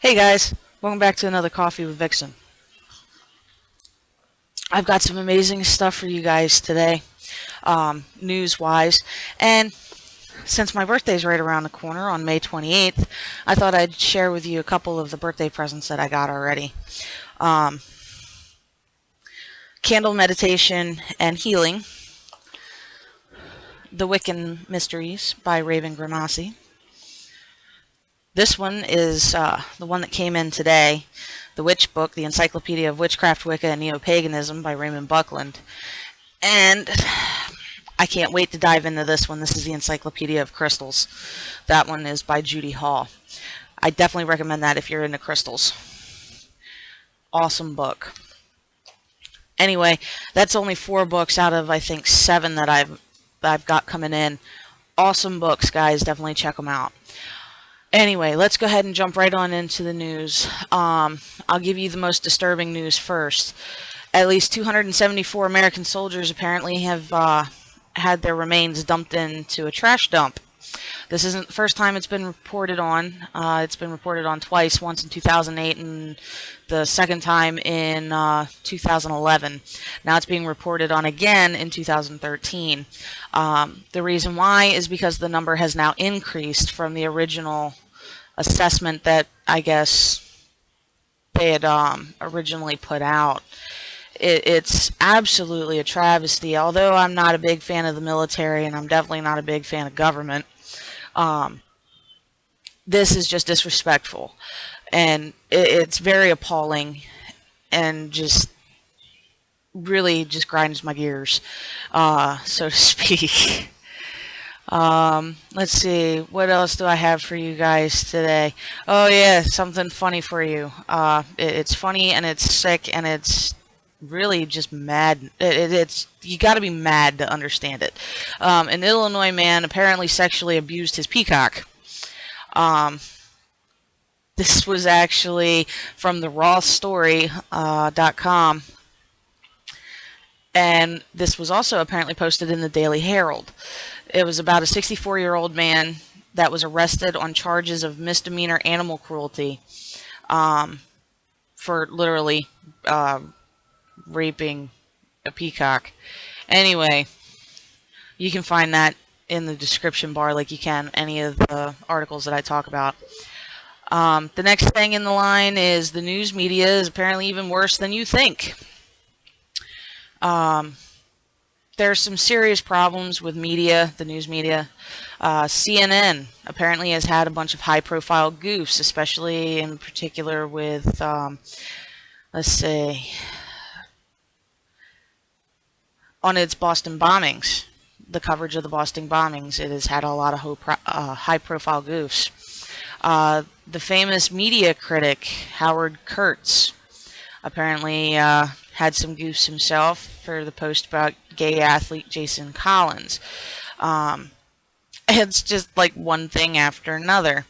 Hey guys, welcome back to another Coffee with Vixen. I've got some amazing stuff for you guys today, news-wise, and since my birthday's right around the corner on May 28th, I thought I'd share with you a couple of the birthday presents that I got already. Um, Candle Meditation and Healing, The Wiccan Mysteries by Raven Grimassi. This one is the one that came in today, The Witch Book, The Encyclopedia of Witchcraft, Wicca, and Neo-Paganism by Raymond Buckland. And I can't wait to dive into this one. This is the Encyclopedia of Crystals. That one is by Judy Hall. I definitely recommend that if you're into crystals. Awesome book. Anyway, that's only 4 books out of, I think, 7 that I've got coming in. Awesome books, guys. Definitely check them out. Anyway, let's go ahead and jump right on into the news. I'll give you the most disturbing news first. At least 274 American soldiers apparently have had their remains dumped into a trash dump. This isn't the first time it's been reported on. It's been reported on twice, once in 2008 and the second time in 2011. Now it's being reported on again in 2013. The reason why is because the number has now increased from the original assessment that I guess they had originally put out. It's absolutely a travesty. Although I'm not a big fan of the military and I'm definitely not a big fan of government, this is just disrespectful. And it's very appalling and just really just grinds my gears, so to speak. Let's see, what else do I have for you guys today? Oh yeah, something funny for you. It's funny and it's sick and it's really just mad. It's you got to be mad to understand it. An Illinois man apparently sexually abused his peacock. This was actually from the rawstory.com, and this was also apparently posted in the Daily Herald. It was about a 64-year-old man that was arrested on charges of misdemeanor animal cruelty for literally raping a peacock. Anyway, you can find that in the description bar like you can any of the articles that I talk about. The next thing in the line is the news media is apparently even worse than you think. There's some serious problems with media, the news media. CNN apparently has had a bunch of high-profile goofs, especially in particular with, let's see, on its Boston bombings, the coverage of the Boston bombings. It has had a lot of high-profile goofs. The famous media critic Howard Kurtz apparently had some goofs himself for the post about gay athlete Jason Collins. It's just like one thing after another.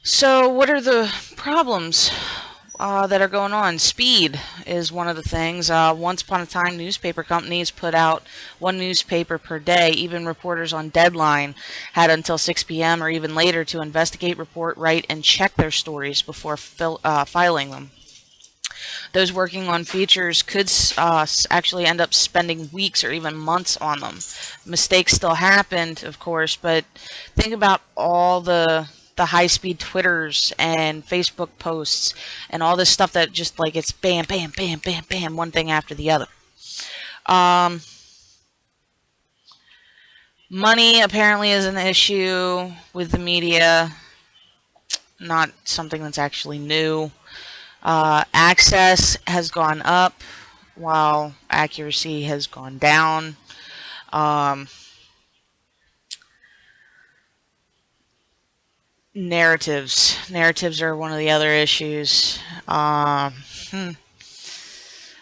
So what are the problems that are going on? Speed is one of the things. Once upon a time, newspaper companies put out 1 newspaper per day. Even reporters on deadline had until 6 p.m. or even later to investigate, report, write, and check their stories before filing them. Those working on features could actually end up spending weeks or even months on them. Mistakes still happened, of course, but think about all the high-speed Twitters and Facebook posts and all this stuff that just like it's bam, bam, bam, bam, bam, one thing after the other. Money apparently is an issue with the media. Not something that's actually new. Access has gone up while accuracy has gone down. Narratives are one of the other issues.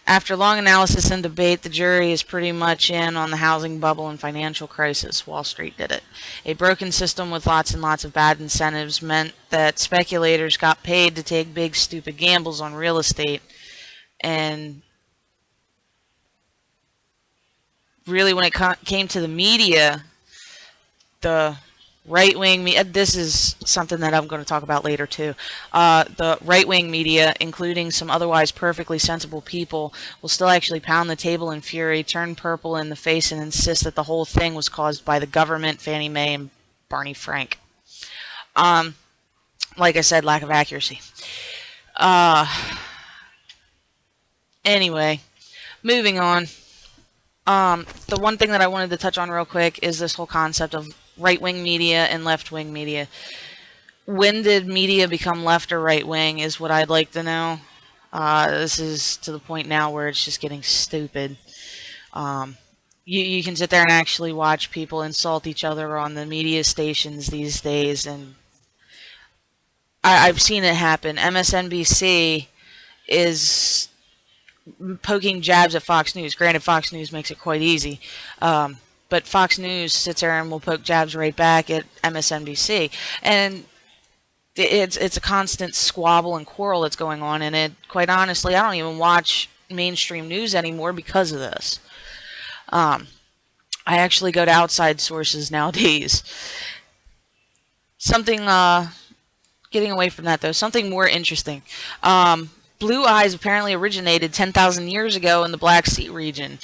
After long analysis and debate, the jury is pretty much in on the housing bubble and financial crisis. Wall Street did it. A broken system with lots and lots of bad incentives meant that speculators got paid to take big, stupid gambles on real estate. And really, when it came to the media, the right-wing media, this is something that I'm going to talk about later too. The right-wing media, including some otherwise perfectly sensible people, will still actually pound the table in fury, turn purple in the face, and insist that the whole thing was caused by the government, Fannie Mae, and Barney Frank. Um, like I said, lack of accuracy. Uh, anyway, moving on. The one thing that I wanted to touch on real quick is this whole concept of right-wing media and left-wing media. When did media become left or right-wing is what I'd like to know. This is to the point now where it's just getting stupid. Um, you can sit there and actually watch people insult each other on the media stations these days, and I've seen it happen. MSNBC is poking jabs at Fox News. Granted, Fox News makes it quite easy. But Fox News sits there and will poke jabs right back at MSNBC. And it's a constant squabble and quarrel that's going on. And it, quite honestly, I don't even watch mainstream news anymore because of this. Um, I actually go to outside sources nowadays. Something, getting away from that though, something more interesting. Blue eyes apparently originated 10,000 years ago in the Black Sea region.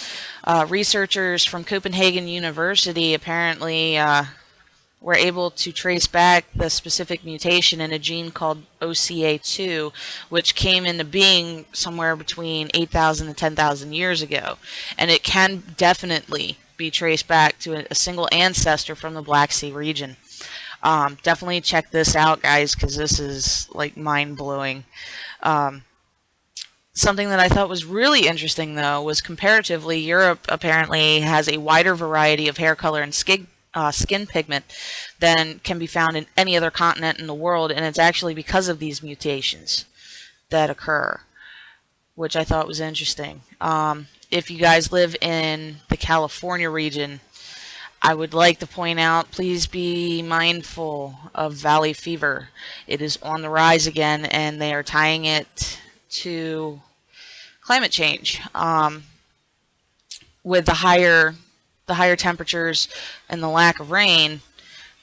Researchers from Copenhagen University apparently were able to trace back the specific mutation in a gene called OCA2, which came into being somewhere between 8,000 and 10,000 years ago. And it can definitely be traced back to a single ancestor from the Black Sea region. Definitely check this out, guys, because this is like mind-blowing. Something that I thought was really interesting, though, was comparatively, Europe apparently has a wider variety of hair color and skin pigment than can be found in any other continent in the world, and it's actually because of these mutations that occur, which I thought was interesting. If you guys live in the California region, I would like to point out, please be mindful of valley fever. It is on the rise again, and they are tying it to climate change. With the higher temperatures and the lack of rain,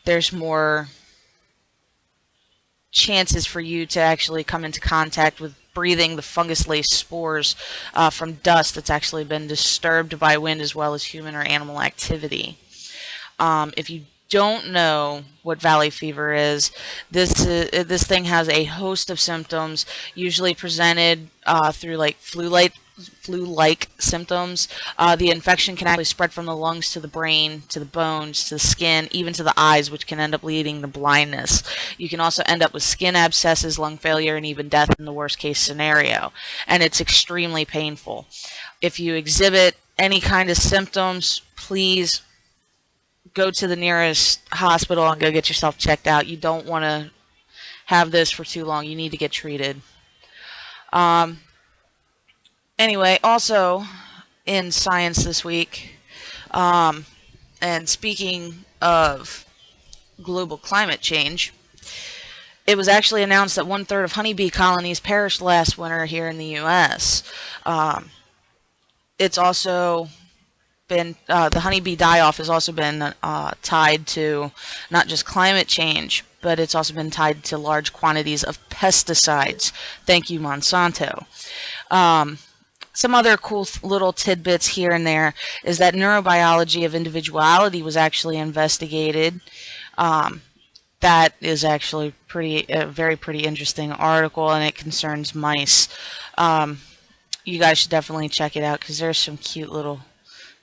there's more chances for you to actually come into contact with breathing the fungus-laced spores from dust that's actually been disturbed by wind as well as human or animal activity. If you don't know what valley fever is, this thing has a host of symptoms, usually presented through like flu-like symptoms. The infection can actually spread from the lungs to the brain, to the bones, to the skin, even to the eyes, which can end up leading to blindness. You can also end up with skin abscesses, lung failure, and even death in the worst case scenario. And it's extremely painful. If you exhibit any kind of symptoms, please go to the nearest hospital and go get yourself checked out. You don't want to have this for too long. You need to get treated. Anyway, also in science this week, and speaking of global climate change, it was actually announced that 1/3 of honeybee colonies perished last winter here in the U.S. It's also been the honeybee die-off has also been tied to not just climate change, but it's also been tied to large quantities of pesticides. Thank you, Monsanto. Some other cool little tidbits here and there is that neurobiology of individuality was actually investigated. That is actually a very pretty interesting article, and it concerns mice. You guys should definitely check it out because there's some cute little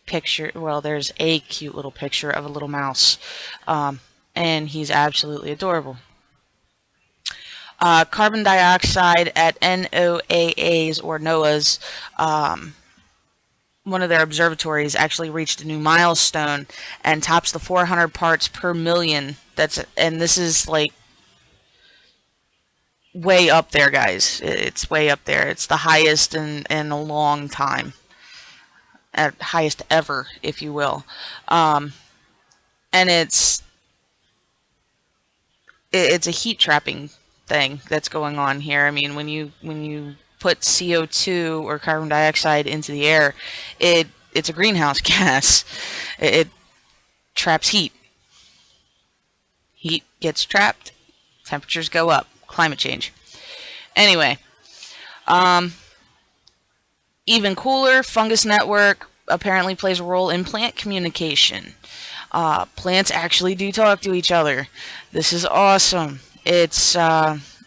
there's a cute little picture of a little mouse, and he's absolutely adorable. Carbon dioxide at NOAA's or NOAA's, one of their observatories, actually reached a new milestone and tops the 400 parts per million. And this is like way up there, guys. It's way up there. It's the highest in a long time. At highest ever, if you will. And it's a heat trapping thing that's going on here. I mean, when you put CO2 or carbon dioxide into the air, it's a greenhouse gas. It traps heat. Heat gets trapped, temperatures go up. Climate change. Anyway, um, even cooler, fungus network apparently plays a role in plant communication. Plants actually do talk to each other. This is awesome. It's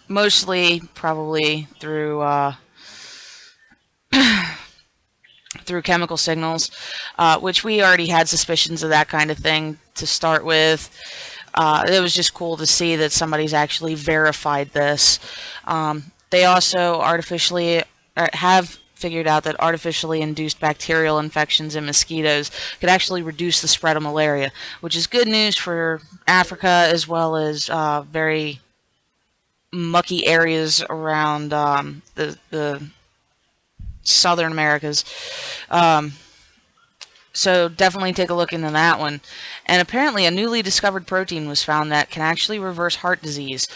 mostly probably through chemical signals, which we already had suspicions of that kind of thing to start with. It was just cool to see that somebody's actually verified this. They also have figured out that artificially induced bacterial infections in mosquitoes could actually reduce the spread of malaria, which is good news for Africa as well as very mucky areas around the southern Americas. Um, So definitely take a look into that one. And apparently a newly discovered protein was found that can actually reverse heart disease.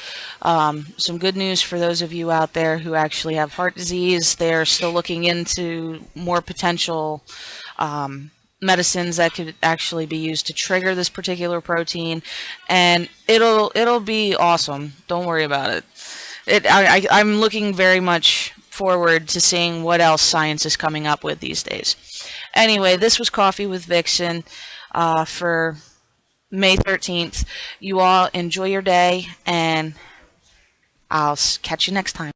Some good news for those of you out there who actually have heart disease. They're still looking into more potential medicines that could actually be used to trigger this particular protein, and it'll be awesome. Don't worry about it. I'm looking very much forward to seeing what else science is coming up with these days. Anyway, this was Coffee with Vixen for May 13th. You all enjoy your day, and I'll catch you next time.